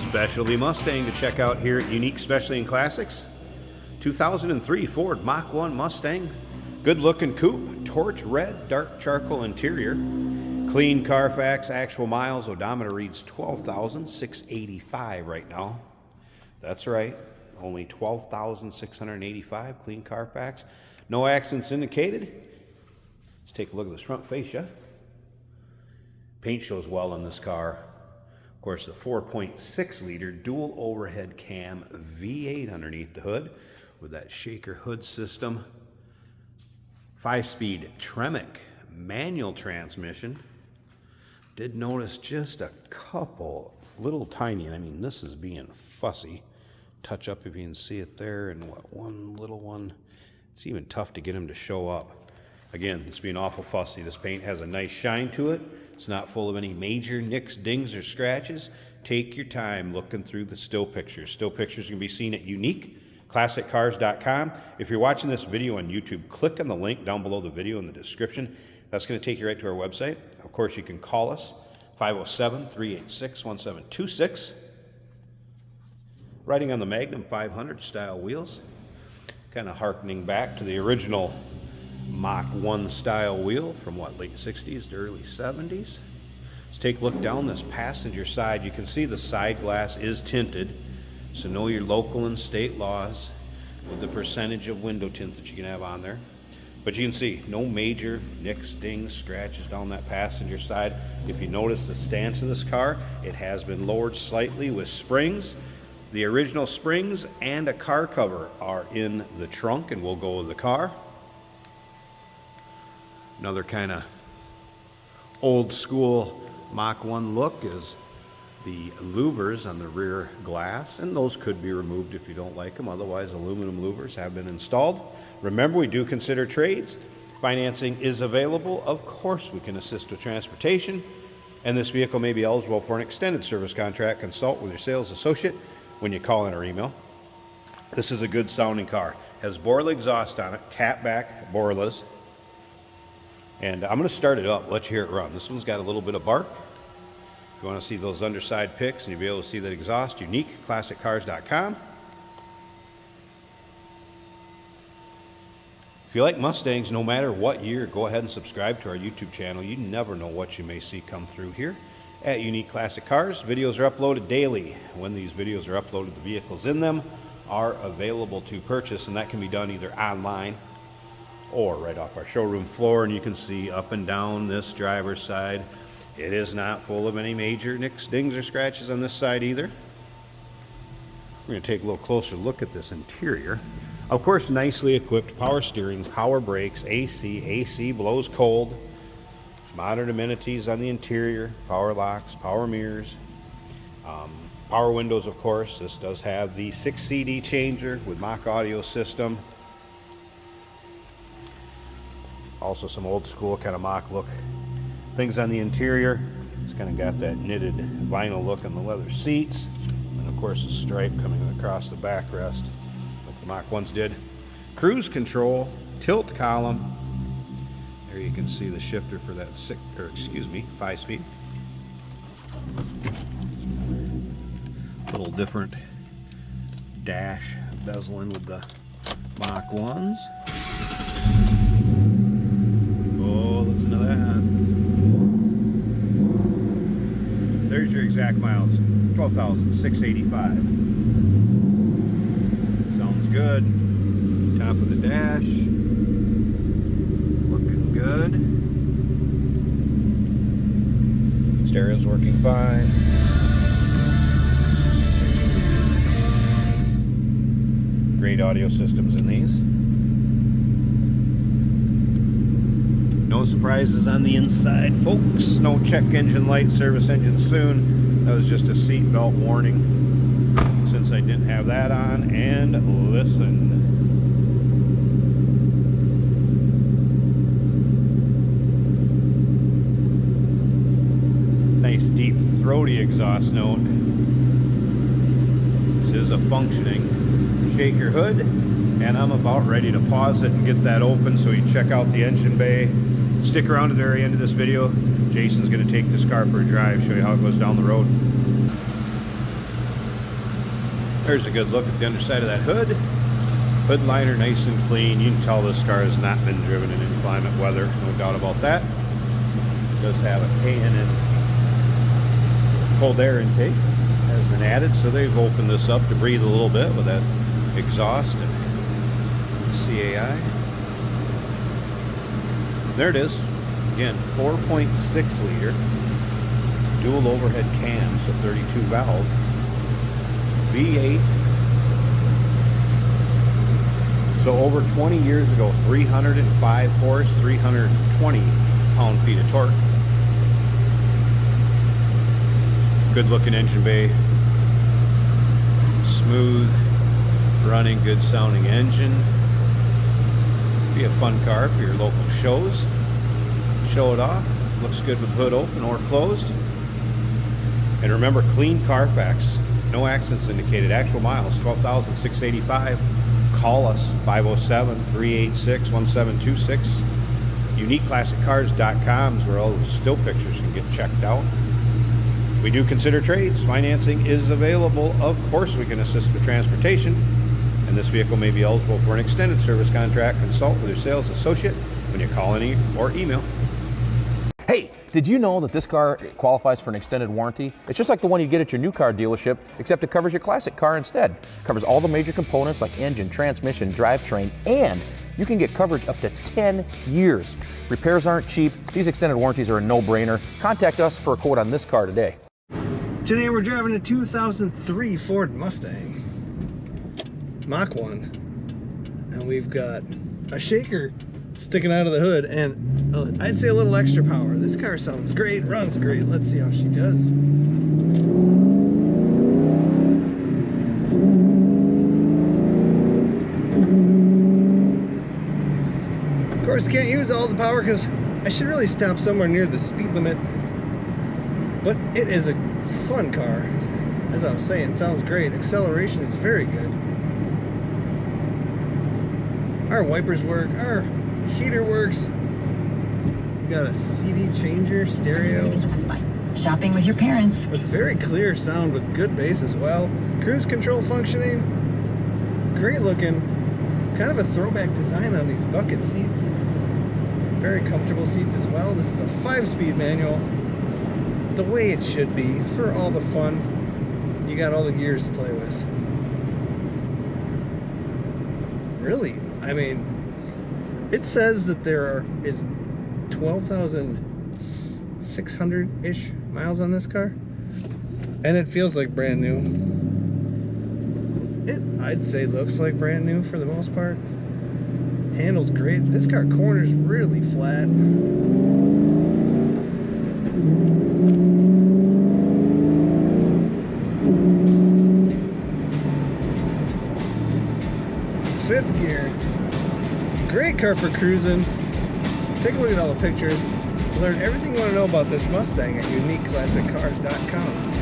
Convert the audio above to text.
Specialty Mustang to check out here at Unique Specialty and Classics. 2003 Ford Mach 1 Mustang. Good looking coupe, torch red, dark charcoal interior. Clean Carfax, actual miles, odometer reads 12,685 right now. That's right, only 12,685, clean Carfax. No accidents indicated. Let's take a look at this front fascia. Paint shows well on this car. Of course, the 4.6 liter dual overhead cam V8 underneath the hood with that shaker hood system. 5-speed Tremec manual transmission. Did notice just a couple little tiny, I mean this is being fussy. Touch up if you can see it there, and what, one little one. It's even tough to get them to show up. Again, it's being awful fussy. This paint has a nice shine to it. It's not full of any major nicks, dings, or scratches. Take your time looking through the still pictures. Still pictures can be seen at uniqueclassiccars.com. If you're watching this video on YouTube, click on the link down below the video in the description. That's going to take you right to our website. Of course, you can call us, 507-386-1726. Riding on the Magnum 500 style wheels. Kind of harkening back to the original Mach 1 style wheel from what, late 60s to early 70s. Let's take a look down this passenger side. You can see the side glass is tinted, so know your local and state laws with the percentage of window tint that you can have on there. But you can see no major nicks, dings, scratches down that passenger side. If you notice the stance of this car, it has been lowered slightly with springs. The original springs and a car cover are in the trunk and will go with the car. Another kind of old school Mach 1 look is the louvers on the rear glass, and those could be removed if you don't like them. Otherwise, aluminum louvers have been installed. Remember, we do consider trades. Financing is available. Of course, we can assist with transportation, and this vehicle may be eligible for an extended service contract. Consult with your sales associate when you call in or email. This is a good sounding car. Has Borla exhaust on it, catback Borlas. And I'm going to start it up, let you hear it run. This one's got a little bit of bark. If you want to see those underside picks and you'll be able to see that exhaust, uniqueclassiccars.com. If you like Mustangs, no matter what year, go ahead and subscribe to our YouTube channel. You never know what you may see come through here at Unique Classic Cars. Videos are uploaded daily. When these videos are uploaded, the vehicles in them are available to purchase, and that can be done either online or right off our showroom floor. And you can see up and down this driver's side, it is not full of any major nicks, dings, or scratches on this side either. We're going to take a little closer look at this interior. Of course, nicely equipped power steering, power brakes, AC blows cold, modern amenities on the interior, power locks, power mirrors, power windows. Of course, this does have the 6 CD changer with Mach audio system. Also some old school kind of Mach look things on the interior. It's kind of got that knitted vinyl look on the leather seats, and of course the stripe coming across the backrest like the Mach 1s did. Cruise control, tilt column. There you can see the shifter for that 5-speed. Little different dash bezeling with the Mach 1s. Oh, listen to that. There's your exact miles, 12,685. Sounds good. Top of the dash. Looking good. Stereo's working fine. Great audio systems in these. No surprises on the inside, folks. No check engine light, service engine soon. That was just a seat belt warning since I didn't have that on. And listen. Nice deep throaty exhaust note. This is a functioning shaker hood, and I'm about ready to pause it and get that open so you can check out the engine bay. Stick around to the very end of this video. Jason's going to take this car for a drive, show you how it goes down the road. There's a good look at the underside of that hood. Hood liner nice and clean. You can tell this car has not been driven in inclement weather, no doubt about that. It does have a KN cold air intake, has been added, so they've opened this up to breathe a little bit with that exhaust and CAI. There it is. Again, 4.6 liter dual overhead cam, so 32 valve V8. So over 20 years ago, 305 horse, 320 pound-feet of torque. Good looking engine bay. Smooth running, good sounding engine. Be a fun car for your local shows. Show it off. Looks good with hood open or closed. And remember, clean Carfax. No accidents indicated. Actual miles, 12,685. Call us, 507-386-1726. UniqueClassicCars.com is where all those still pictures can get checked out. We do consider trades. Financing is available. Of course, we can assist with transportation. And this vehicle may be eligible for an extended service contract. Consult with your sales associate when you call in or email. Hey, did you know that this car qualifies for an extended warranty? It's just like the one you get at your new car dealership, except it covers your classic car instead. It covers all the major components like engine, transmission, drivetrain, and you can get coverage up to 10 years. Repairs aren't cheap. These extended warranties are a no-brainer. Contact us for a quote on this car today. Today we're driving a 2003 Ford Mustang Mach 1, and we've got a shaker sticking out of the hood, and I'd say a little extra power. This car sounds great, runs great. Let's see how she does. Of course, can't use all the power because I should really stop somewhere near the speed limit, but it is a fun car. As I was saying, it sounds great. Acceleration is very good. Our wipers work, our heater works. We got a CD changer, stereo. Shopping with your parents. With very clear sound with good bass as well. Cruise control functioning. Great looking. Kind of a throwback design on these bucket seats. Very comfortable seats as well. This is a 5-speed manual. The way it should be for all the fun. You got all the gears to play with. Really, I mean, it says that there is 12,600-ish miles on this car, and it feels like brand new. It, I'd say, looks like brand new for the most part. Handles great. This car corners really flat. Fifth gear. Great car for cruising. Take a look at all the pictures. Learn everything you want to know about this Mustang at UniqueClassicCars.com.